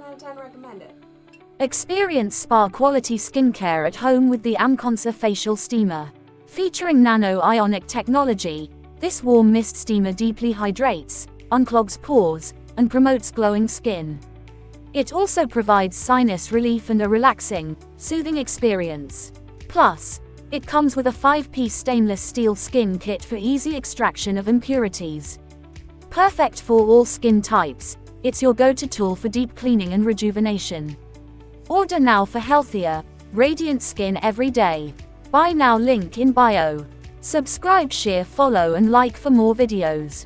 out of 10 recommend it. Experience spa-quality skincare at home with the Amconsa Facial Steamer. Featuring nano-ionic technology, this warm mist steamer deeply hydrates, unclogs pores, and promotes glowing skin. It also provides sinus relief and a relaxing, soothing experience. Plus, it comes with a 5-piece stainless steel skin kit for easy extraction of impurities. Perfect for all skin types, it's your go-to tool for deep cleaning and rejuvenation. Order now for healthier, radiant skin every day. Buy now, link in bio. Subscribe, share, follow and like for more videos.